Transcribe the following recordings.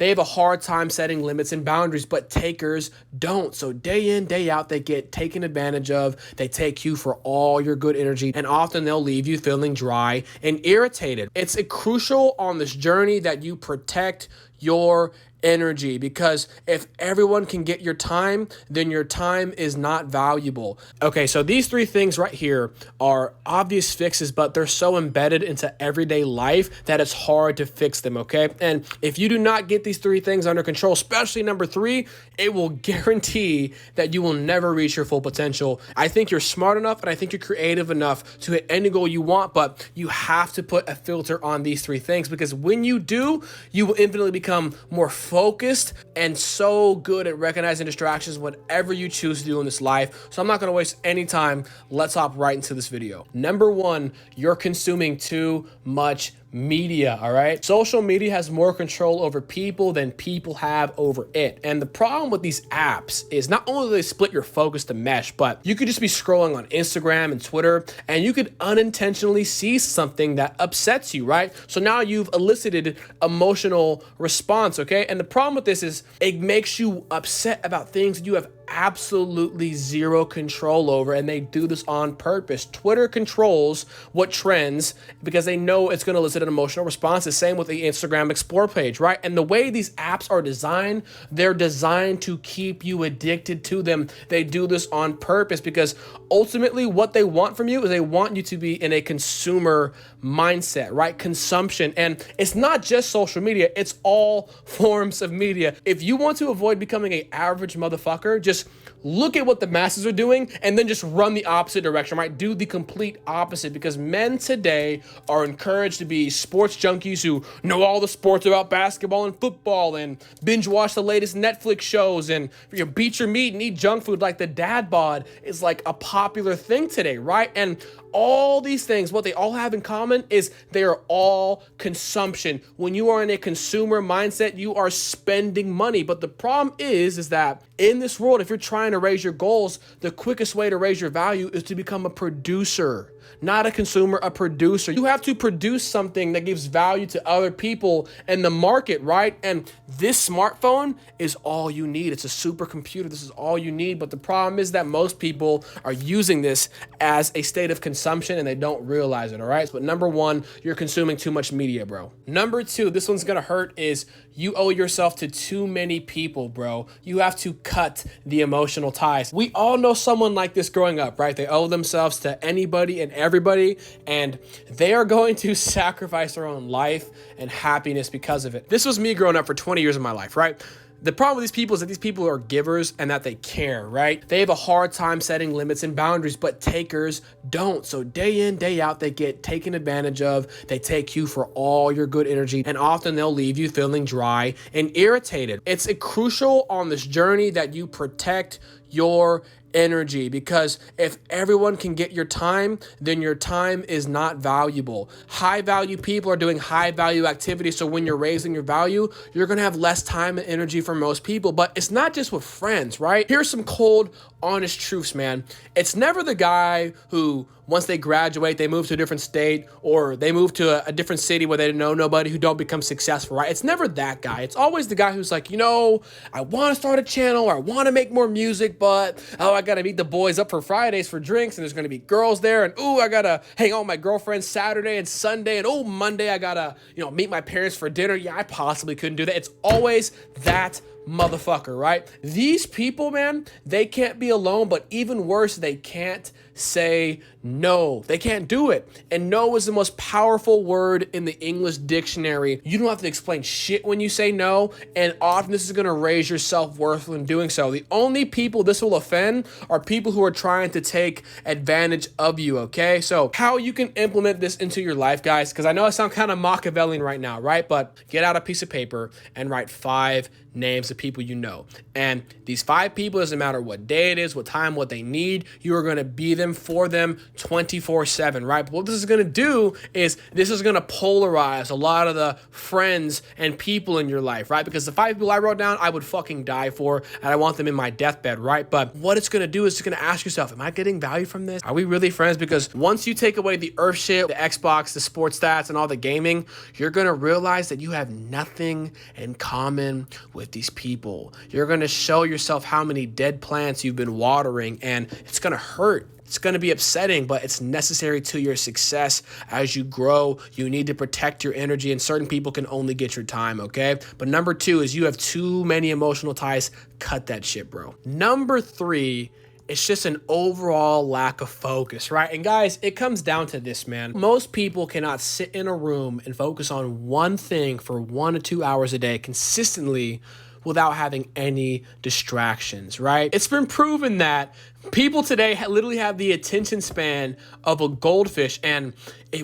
they have a hard time setting limits and boundaries, but takers don't. So day in, day out, they get taken advantage of. They take you for all your good energy, and often they'll leave you feeling dry and irritated. It's crucial on this journey that you protect your energy, because if everyone can get your time, then your time is not valuable. Okay, so these three things right here are obvious fixes, but they're so embedded into everyday life that it's hard to fix them, okay? And if you do not get these three things under control, especially number three, it will guarantee that you will never reach your full potential. I think you're smart enough and I think you're creative enough to hit any goal you want, but you have to put a filter on these three things, because when you do, you will infinitely become more focused and so good at recognizing distractions, whatever you choose to do in this life. So I'm not going to waste any time. Let's hop right into this video. Number one, you're consuming too much media, all right? Social media has more control over people than people have over it. And the problem with these apps is not only do they split your focus to mesh, but you could just be scrolling on Instagram and Twitter and you could unintentionally see something that upsets you, right? So now you've elicited emotional response, okay? And the problem with this is it makes you upset about things that you have absolutely zero control over, and they do this on purpose. Twitter controls what trends because they know it's going to elicit an emotional response. The same with the Instagram Explore page, right? And the way these apps are designed, they're designed to keep you addicted to them. They do this on purpose because ultimately what they want from you is they want you to be in a consumer mindset, right? Consumption. And it's not just social media, it's all forms of media. If you want to avoid becoming an average motherfucker, just look at what the masses are doing and then just run the opposite direction, right? Do the complete opposite, because men today are encouraged to be sports junkies who know all the sports about basketball and football and binge watch the latest Netflix shows and beat your meat and eat junk food. Like the dad bod is like a popular thing today, right? And all these things, what they all have in common is they are all consumption. When you are in a consumer mindset, you are spending money. But the problem is that in this world, if you're trying to raise your goals, the quickest way to raise your value is to become a producer, not a consumer, a producer. You have to produce something that gives value to other people in the market, right? And this smartphone is all you need. It's a supercomputer. This is all you need. But the problem is that most people are using this as a state of consumption and they don't realize it, all right? But number one, you're consuming too much media, bro. Number two, this one's gonna hurt, is you owe yourself to too many people, bro. You have to cut the emotional ties. We all know someone like this growing up, right? They owe themselves to anybody and everybody, and they are going to sacrifice their own life and happiness because of it. This was me growing up for 20 years of my life, right? The problem with these people is that these people are givers and that they care, right? They have a hard time setting limits and boundaries, but takers don't. So day in, day out, they get taken advantage of. They take you for all your good energy, and often they'll leave you feeling dry and irritated. It's crucial on this journey that you protect your energy, because if everyone can get your time, then your time is not valuable. High value people are doing high value activities. So when you're raising your value, you're going to have less time and energy for most people. But it's not just with friends, right? Here's some cold, honest truths, man. It's never the guy who, once they graduate, they move to a different state or they move to a different city where they know nobody, who don't become successful, right? It's never that guy. It's always the guy who's like, I want to start a channel or I want to make more music, but I got to meet the boys up for Fridays for drinks and there's going to be girls there, and I got to hang out with my girlfriend Saturday and Sunday, and Monday I got to, meet my parents for dinner. Yeah, I possibly couldn't do that. It's always that motherfucker, right? These people, man, they can't be alone, but even worse, they can't say no. They can't do it. And no is the most powerful word in the English dictionary. You don't have to explain shit when you say no, and often this is going to raise your self-worth when doing so. The only people this will offend are people who are trying to take advantage of you, okay? So how you can implement this into your life, guys, because I know I sound kind of Machiavellian right now, right? But get out a piece of paper and write 5 names of people you know. And these 5 people, doesn't matter what day it is, what time, what they need, you are going to be them for them 24/7, right? But what this is going to do is this is going to polarize a lot of the friends and people in your life, right? Because the 5 people I wrote down, I would fucking die for, and I want them in my deathbed, right? But what it's going to do is it's going to ask yourself, am I getting value from this? Are we really friends? Because once you take away the earth shit, the Xbox, the sports stats, and all the gaming, you're going to realize that you have nothing in common with these people. You're going to show yourself how many dead plants you've been watering, and it's going to hurt. It's going to be upsetting, but it's necessary to your success. As you grow, you need to protect your energy, and certain people can only get your time, okay? But number 2 is you have too many emotional ties. Cut that shit, bro. Number 3, it's just an overall lack of focus, right? And guys, it comes down to this, man. Most people cannot sit in a room and focus on one thing for 1 to 2 hours a day consistently without having any distractions, right? It's been proven that people today literally have the attention span of a goldfish, and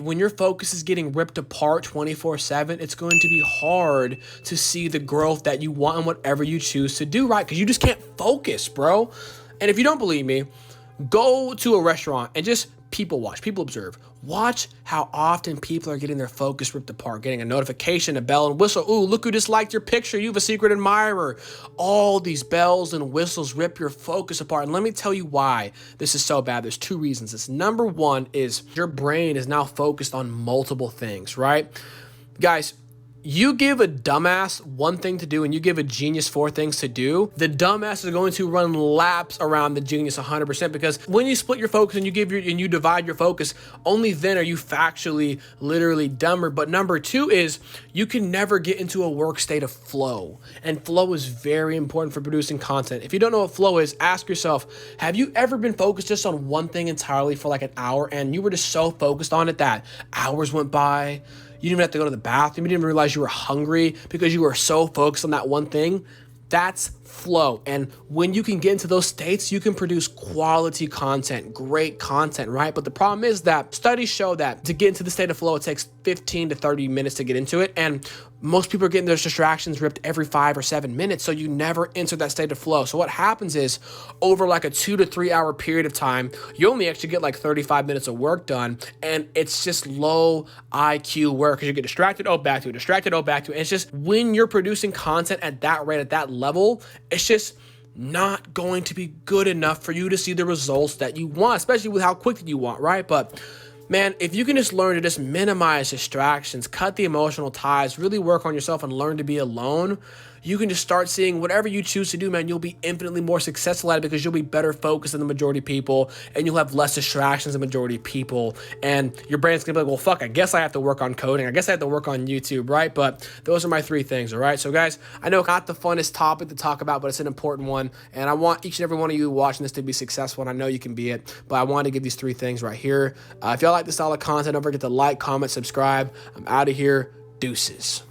when your focus is getting ripped apart 24/7, it's going to be hard to see the growth that you want in whatever you choose to do, right? Because you just can't focus, bro. And if you don't believe me, go to a restaurant and just people watch, people observe. Watch how often people are getting their focus ripped apart, getting a notification, a bell and whistle. Ooh, look who just liked your picture. You have a secret admirer. All these bells and whistles rip your focus apart. And let me tell you why this is so bad. There's 2 reasons. It's number 1 is your brain is now focused on multiple things, right? Guys, you give a dumbass one thing to do and you give a genius 4 things to do, the dumbass is going to run laps around the genius 100%, because when you split your focus and you divide your focus, only then are you factually literally dumber. But number 2 is you can never get into a work state of flow, and flow is very important for producing content. If you don't know what flow is, ask yourself, have you ever been focused just on one thing entirely for like an hour, and you were just so focused on it that hours went by? You didn't even have to go to the bathroom. You didn't even realize you were hungry because you were so focused on that one thing. That's flow. And when you can get into those states, you can produce quality content, great content, right? But the problem is that studies show that to get into the state of flow, it takes 15 to 30 minutes to get into it. And most people are getting their distractions ripped every 5 or 7 minutes. So you never enter that state of flow. So what happens is over like a 2 to 3 hour period of time, you only actually get like 35 minutes of work done. And it's just low IQ work because you get distracted, back to it, distracted, back to it. And it's just when you're producing content at that rate, at that level, it's just not going to be good enough for you to see the results that you want, especially with how quick that you want, right? But man, if you can just learn to just minimize distractions, cut the emotional ties, really work on yourself and learn to be alone, you can just start seeing whatever you choose to do, man. You'll be infinitely more successful at it because you'll be better focused than the majority of people, and you'll have less distractions than the majority of people. And your brain's gonna be like, well, fuck, I guess I have to work on coding. I guess I have to work on YouTube, right? But those are my 3 things, all right? So guys, I know it's not the funnest topic to talk about, but it's an important one. And I want each and every one of you watching this to be successful, and I know you can be it. But I wanted to give these 3 things right here. If y'all like this style of content, don't forget to like, comment, subscribe. I'm out of here. Deuces.